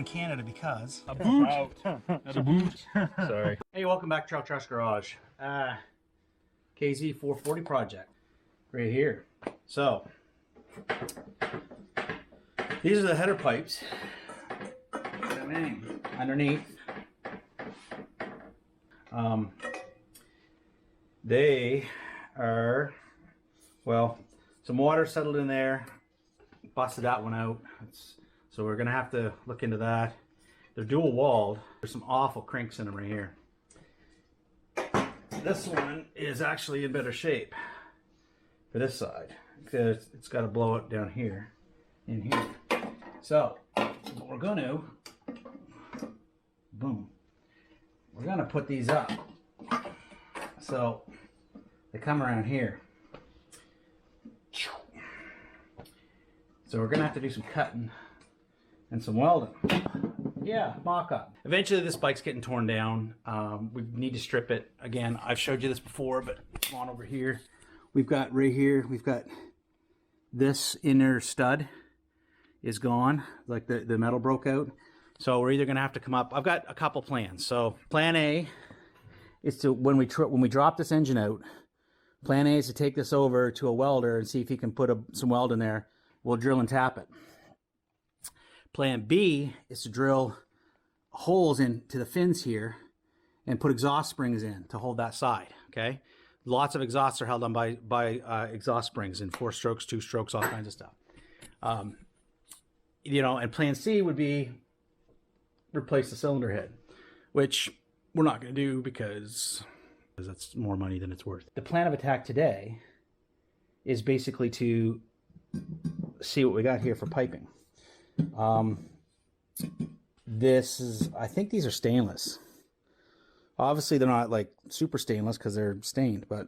in Canada because a boot. Not a boot. Sorry. Hey, welcome back to Trail Trash Garage. KZ440 project right here. So these are the header pipes underneath. They are, well, some water settled in there, busted that one out. So we're gonna have to look into that. They're dual walled. There's some awful crinks in them right here. This one is actually in better shape for this side because it's got to blow it down here, in here. So what we're gonna, boom, we're gonna put these up. So they come around here. So we're gonna have to do some cutting and some welding. Yeah, mock-up. Eventually this bike's getting torn down. We need to strip it. Again, I've showed you this before, but come on over here. We've got right here, we've got this inner stud is gone, like the metal broke out. So we're either gonna have to come up. I've got a couple plans. So plan A is to, when we drop this engine out, plan A is to take this over to a welder and see if he can put some weld in there. We'll drill and tap it. Plan B is to drill holes into the fins here and put exhaust springs in to hold that side, okay? Lots of exhausts are held on by exhaust springs in 4 strokes, 2 strokes, all kinds of stuff. You know, and plan C would be replace the cylinder head, which we're not gonna do because that's more money than it's worth. The plan of attack today is basically to see what we got here for piping. This is, I think these are stainless. Obviously they're not like super stainless because they're stained, but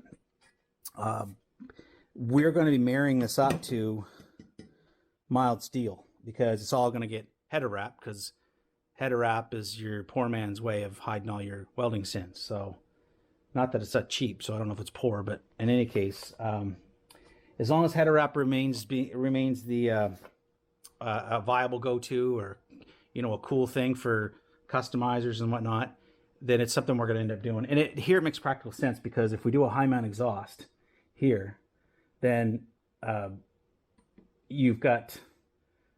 we're going to be marrying this up to mild steel because it's all going to get header wrap, because header wrap is your poor man's way of hiding all your welding sins. So not that it's that cheap, so I don't know if it's poor, but in any case, as long as header wrap remains the a viable go-to, or you know, a cool thing for customizers and whatnot, then it's something we're going to end up doing. And here it makes practical sense, because if we do a high mount exhaust here, then you've got,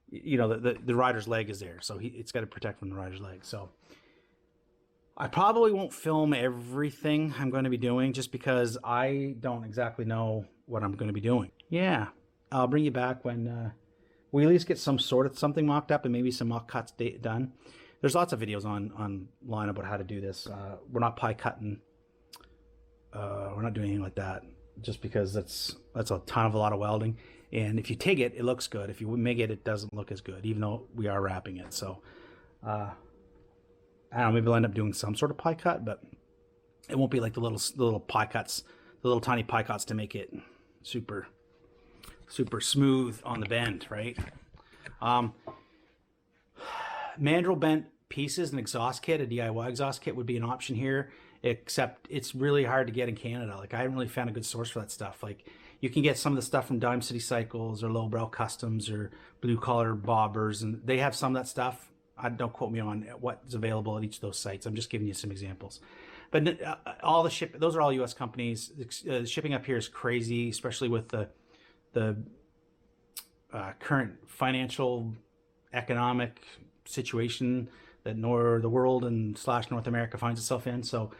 you know, the rider's leg is there, so it's got to protect from the rider's leg. So I probably won't film everything I'm going to be doing, just because I don't exactly know what I'm going to be doing. Yeah, I'll bring you back when we at least get some sort of something mocked up and maybe some mock cuts done. There's lots of videos online about how to do this. We're not pie cutting. We're not doing anything like that, just because that's a ton of a lot of welding. And if you TIG it, it looks good. If you MIG it, it doesn't look as good, even though we are wrapping it. So I don't know, maybe we'll end up doing some sort of pie cut, but it won't be like the little pie cuts, the little tiny pie cuts to make it super smooth on the bend, right? Mandrel bent pieces, an exhaust kit, a DIY exhaust kit would be an option here, except it's really hard to get in Canada. Like, I haven't really found a good source for that stuff. Like, you can get some of the stuff from Dime City Cycles or Lowbrow Customs or Blue Collar Bobbers, and they have some of that stuff. Don't quote me on what's available at each of those sites. I'm just giving you some examples. But all the those are all U.S. companies. Shipping up here is crazy, especially with the current financial economic situation that the world and / North America finds itself in. So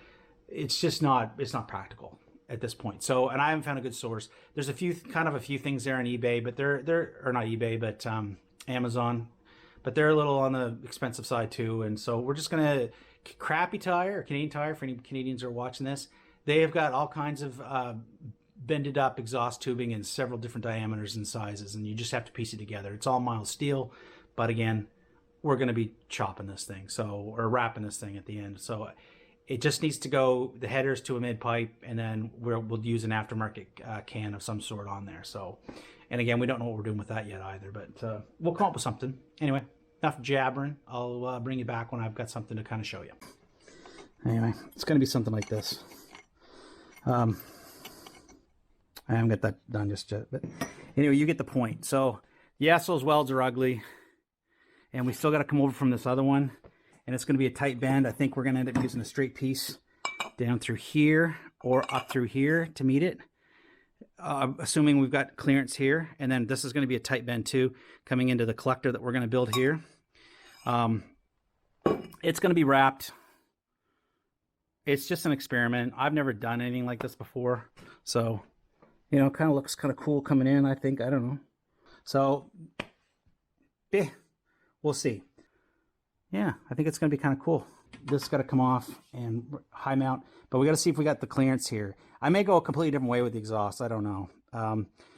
it's just not practical at this point. So, and I haven't found a good source. There's a few things there on eBay, but they're not eBay, but Amazon, but they're a little on the expensive side too. And so we're just gonna Crappy Tire, or Canadian Tire, for any Canadians who are watching this, they have got all kinds of bended up exhaust tubing in several different diameters and sizes, and you just have to piece it together. It's all mild steel, but again, we're going to be chopping this thing, or wrapping this thing at the end. So it just needs to go, the headers to a mid pipe, and then we'll use an aftermarket can of some sort on there. So, and again, we don't know what we're doing with that yet either, but we'll come up with something. Anyway, enough jabbering. I'll bring you back when I've got something to kind of show you. Anyway, it's going to be something like this. I haven't got that done just yet, but anyway, you get the point. So yes, those welds are ugly, And we still got to come over from this other one. And it's going to be a tight bend. I think we're going to end up using a straight piece down through here or up through here to meet it. Assuming we've got clearance here. And then this is going to be a tight bend too, coming into the collector that we're going to build here. It's going to be wrapped. It's just an experiment. I've never done anything like this before. So, you know, it kind of looks kind of cool coming in, I think. I don't know. So, we'll see. Yeah, I think it's going to be kind of cool. This got to come off and high mount. But we got to see if we got the clearance here. I may go a completely different way with the exhaust. I don't know.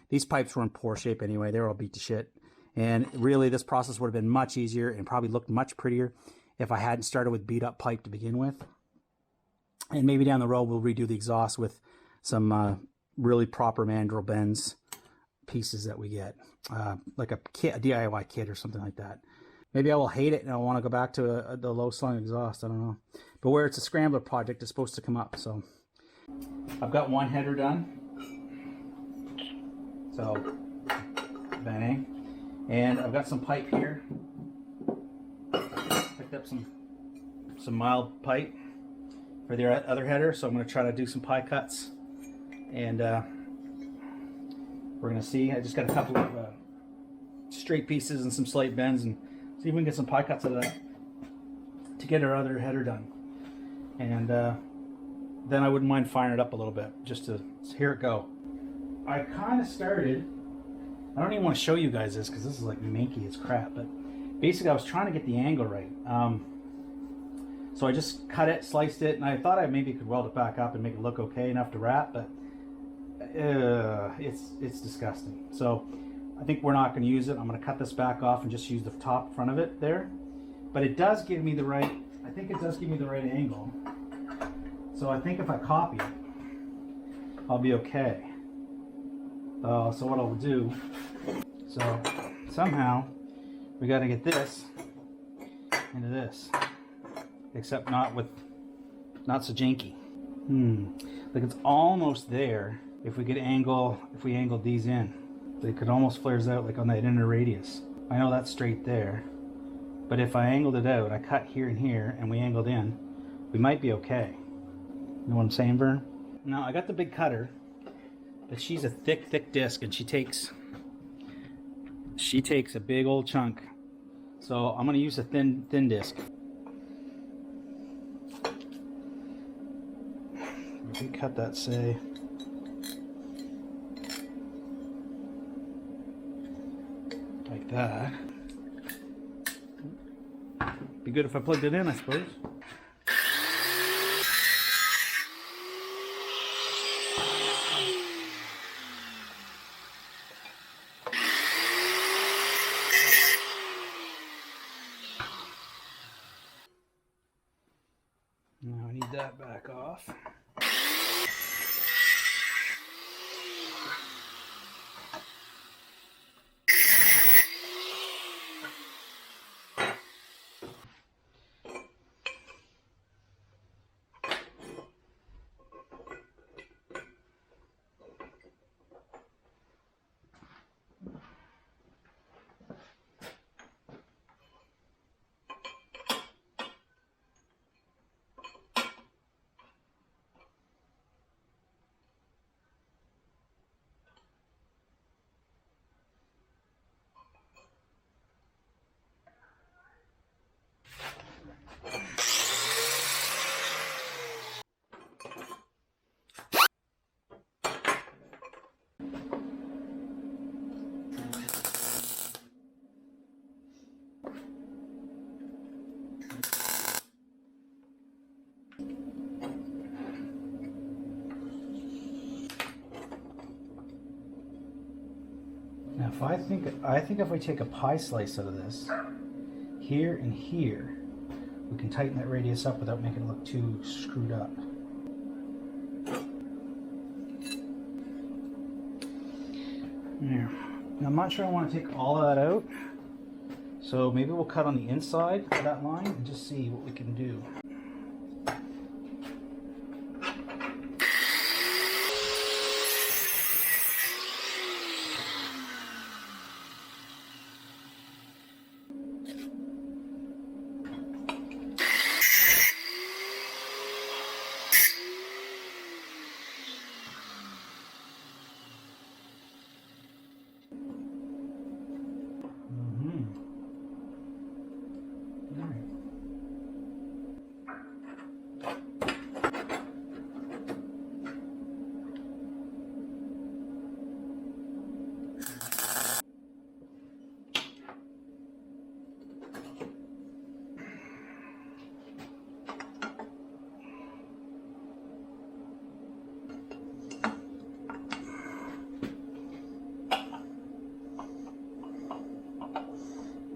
These pipes were in poor shape anyway. They were all beat to shit. And really, this process would have been much easier and probably looked much prettier if I hadn't started with beat up pipe to begin with. And maybe down the road, we'll redo the exhaust with some really proper mandrel bends pieces that we get. Like a DIY kit or something like that. Maybe I will hate it and I want to go back to the low slung exhaust. I don't know. But where it's a scrambler project, it's supposed to come up. So I've got one header done. So, bang. And I've got some pipe here. Picked up some mild pipe for the other header, so I'm going to try to do some pie cuts, and we're going to see. I just got a couple of straight pieces and some slight bends, and see if we can get some pie cuts out of that to get our other header done. And then I wouldn't mind firing it up a little bit just to hear it go. I kind of started, I don't even want to show you guys this because this is like manky as crap, but basically I was trying to get the angle right. So I just cut it, sliced it, and I thought I maybe could weld it back up and make it look okay enough to wrap, but it's disgusting. So I think we're not going to use it. I'm going to cut this back off and just use the top front of it there. But it does give me the right, I think it does give me the right angle. So I think if I copy it, I'll be okay. So what I'll do, so somehow we got to get this into this. Except not so janky. Like it's almost there. If we angled these in, they could almost flares out like on that inner radius. I know that's straight there, but if I angled it out, I cut here and here, and we angled in, we might be okay. You know what I'm saying, Vern? Now I got the big cutter, but she's a thick disc, and she takes a big old chunk. So I'm gonna use a thin disc. If we cut that, say, like that. Be good if I plugged it in, I suppose. Now I need that back off. Now, I think if we take a pie slice out of this, here and here, we can tighten that radius up without making it look too screwed up. There. Now, I'm not sure I want to take all of that out, so maybe we'll cut on the inside of that line and just see what we can do.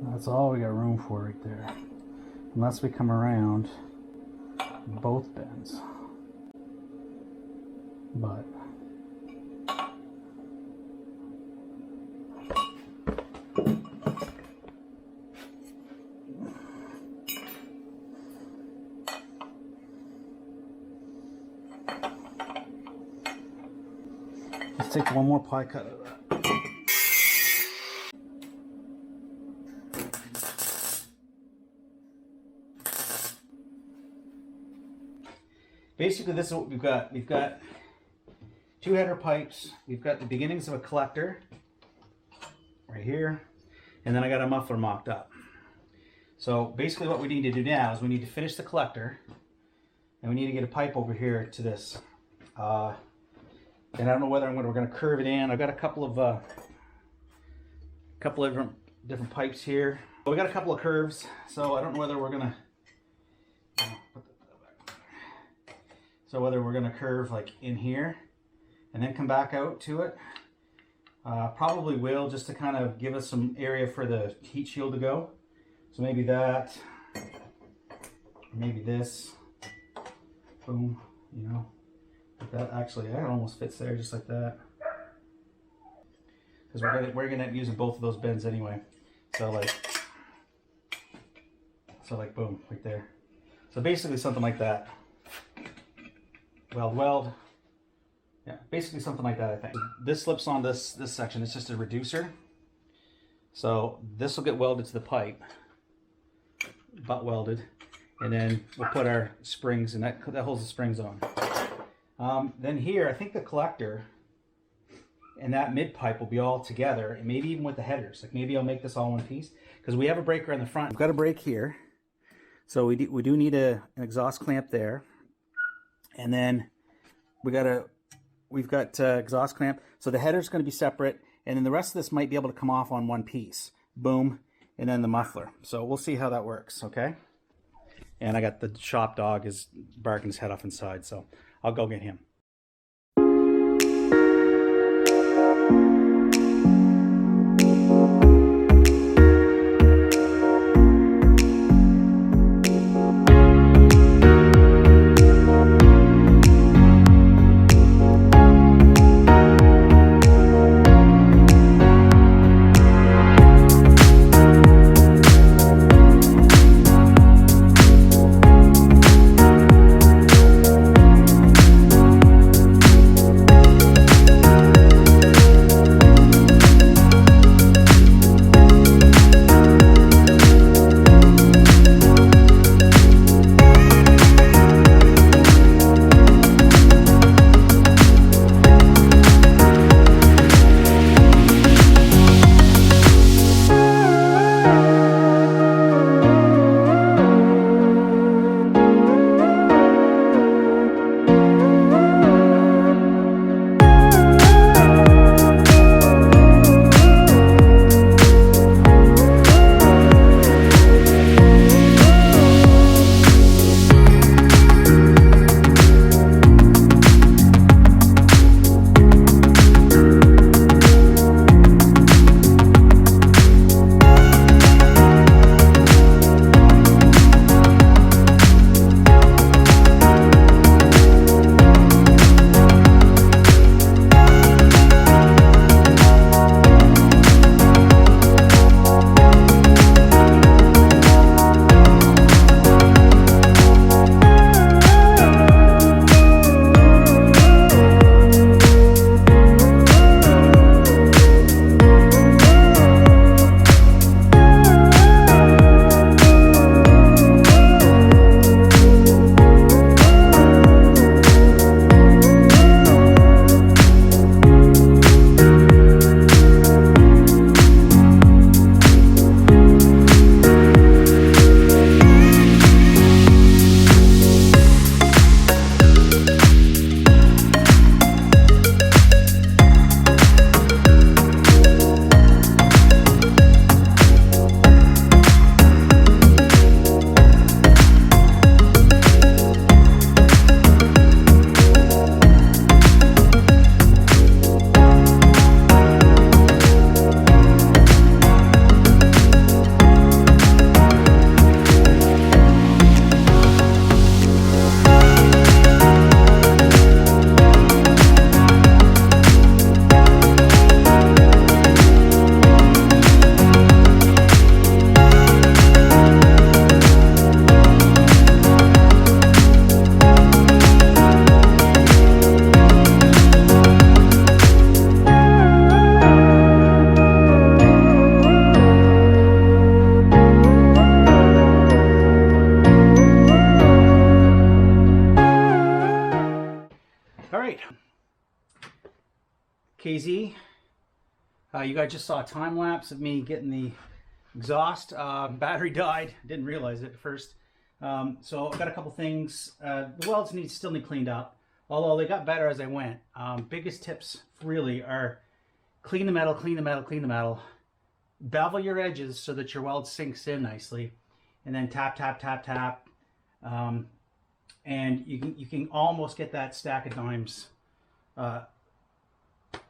That's all we got room for right there. Unless we come around both bends. But let's take one more pie cut out of that. Basically, this is what we've got. We've got two header pipes. We've got the beginnings of a collector right here, and then I got a muffler mocked up. So basically what we need to do now is we need to finish the collector, and we need to get a pipe over here to this. And I don't know whether we're going to curve it in. I've got a couple of different pipes here. We got a couple of curves, so I don't know whether we're going to curve like in here and then come back out to it. Probably will, just to kind of give us some area for the heat shield to go. So maybe that, maybe this, boom, you know, like that. Actually, that almost fits there just like that. Because we're gonna end up using both of those bends anyway. So like boom, right there. So basically something like that. Weld. Yeah, basically something like that, I think. This slips on this section. It's just a reducer. So this will get welded to the pipe, butt welded, and then we'll put our springs, and that holds the springs on. Then here, I think the collector and that mid pipe will be all together, and maybe even with the headers. Like maybe I'll make this all one piece, because we have a breaker on the front. We've got a brake here, so we do need an exhaust clamp there. And then we've got exhaust clamp. So the header's going to be separate, and then the rest of this might be able to come off on one piece. Boom, and then the muffler. So we'll see how that works, okay? And I got the shop dog is barking his head off inside, so I'll go get him. KZ. You guys just saw a time lapse of me getting the exhaust. Battery died. Didn't realize it at first. So I've got a couple things. The welds still need cleaned up, although they got better as I went. Biggest tips really are clean the metal, clean the metal, clean the metal. Bevel your edges so that your weld sinks in nicely, and then tap, tap, tap, tap. And you can almost get that stack of dimes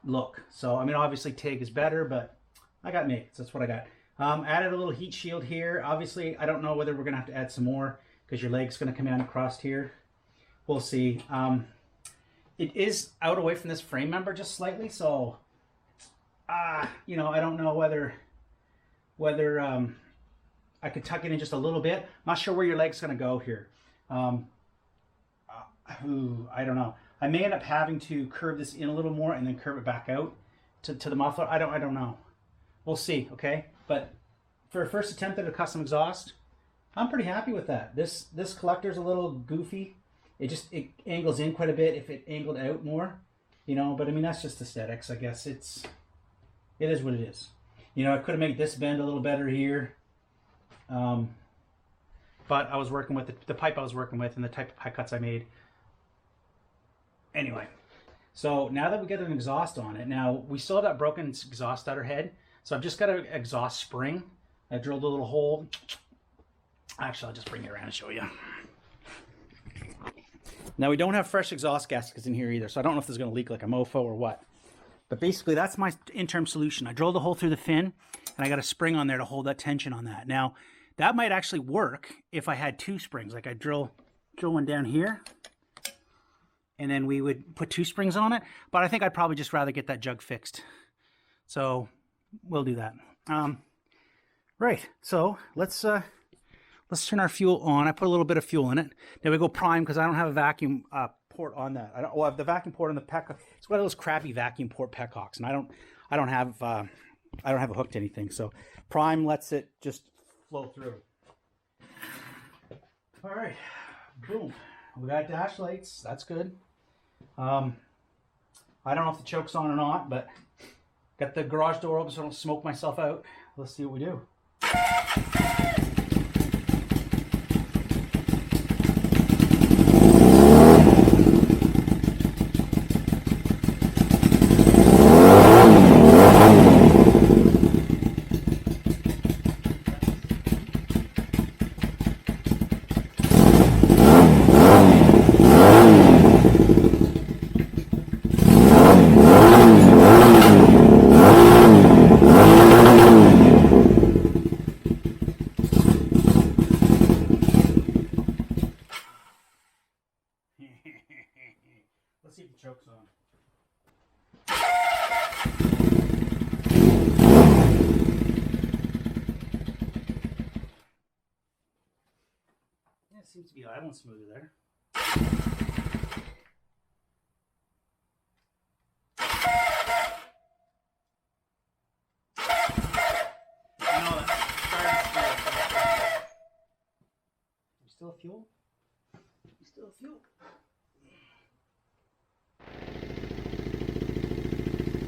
look. So I mean, obviously TIG is better, but I got MIG, so that's what I got. Added a little heat shield here. Obviously, I don't know whether we're gonna have to add some more because your leg's gonna come in across here. We'll see. It is out away from this frame member just slightly, so you know, I don't know whether I could tuck it in just a little bit. I'm not sure where your leg's gonna go here. I don't know. I may end up having to curve this in a little more and then curve it back out to the muffler. I don't know. We'll see, okay? But for a first attempt at a custom exhaust, I'm pretty happy with that. This collector's a little goofy. It angles in quite a bit if it angled out more, you know, but I mean, that's just aesthetics, I guess. It is what it is. You know, I could have made this bend a little better here. But I was working with the pipe I was working with and the type of pipe cuts I made. Anyway, so now that we get an exhaust on it, now we still have that broken exhaust outer head. So I've just got an exhaust spring. I drilled a little hole. Actually, I'll just bring it around and show you. Now we don't have fresh exhaust gaskets in here either, so I don't know if this is going to leak like a mofo or what. But basically, that's my interim solution. I drilled a hole through the fin, and I got a spring on there to hold that tension on that. Now, that might actually work if I had two springs. Like I drill one down here, and then we would put two springs on it. But I think I'd probably just rather get that jug fixed. So we'll do that. Right. So let's turn our fuel on. I put a little bit of fuel in it. Then we go prime because I don't have a vacuum port on that. I have the vacuum port on the Peck. It's one of those crappy vacuum port Peckhawks, and I don't have it hooked to anything. So prime lets it just flow through. All right, boom. We got dash lights. That's good. I don't know if the choke's on or not, but got the garage door open so I don't smoke myself out. Let's see what we do. Let's see if the choke's on. Yeah, it seems to be idling smoother there. We still have fuel? We still have fuel?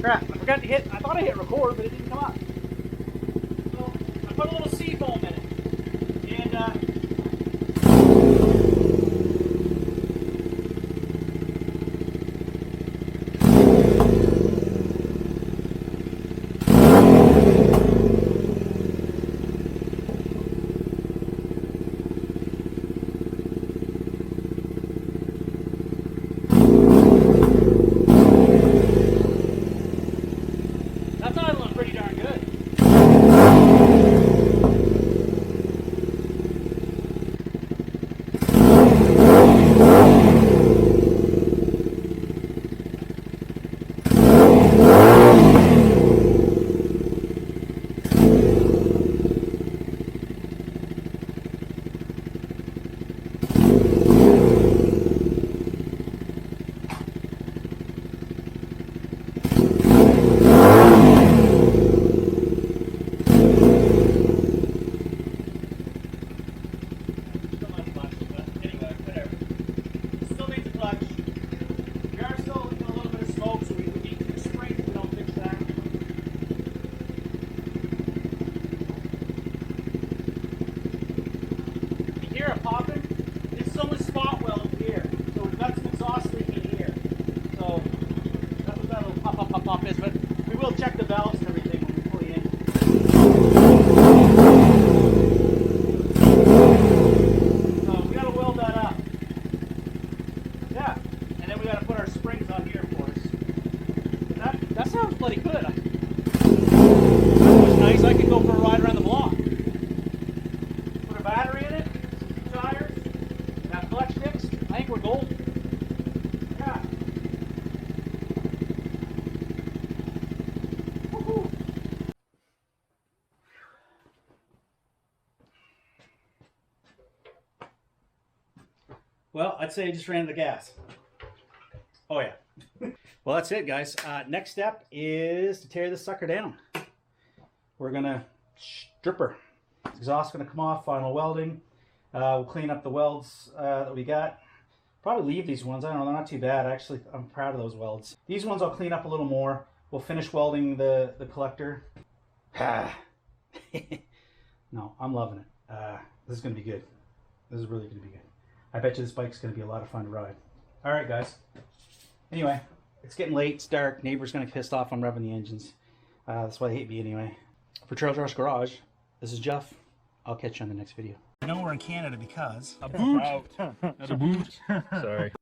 Crap, I forgot to hit, I thought I hit record, but it didn't come up. So, I put a little seed foam in it. And, that's idling pretty darn good. hear it popping? It's only spot weld here. So we've got some exhaust leaking here. So that's what that little pop, pop, pop, pop is. But we will check the valves and everything when we pull you in. So we got to weld that up. Yeah. And then we got to put our springs on here, of course. That sounds bloody good. That was nice. I could go for a ride around the block. Put a battery in it, some tires, got clutch sticks. I think we're golden. Yeah. Woo-hoo. Well, I'd say I just ran out of gas. Oh yeah. Well, that's it, guys. Next step is to tear this sucker down. We're gonna strip her. Exhaust gonna come off, final welding. We'll clean up the welds that we got. Probably leave these ones. I don't know, they're not too bad. Actually, I'm proud of those welds. These ones I'll clean up a little more. We'll finish welding the collector. No, I'm loving it. This is gonna be good. This is really gonna be good. I bet you this bike's gonna be a lot of fun to ride. All right, guys. Anyway, it's getting late, it's dark, neighbor's gonna get pissed off I'm revving the engines. That's why they hate me anyway. For Trail Josh Garage, this is Jeff. I'll catch you on the next video. I know we're in Canada because... A boot! Not a boot. Sorry.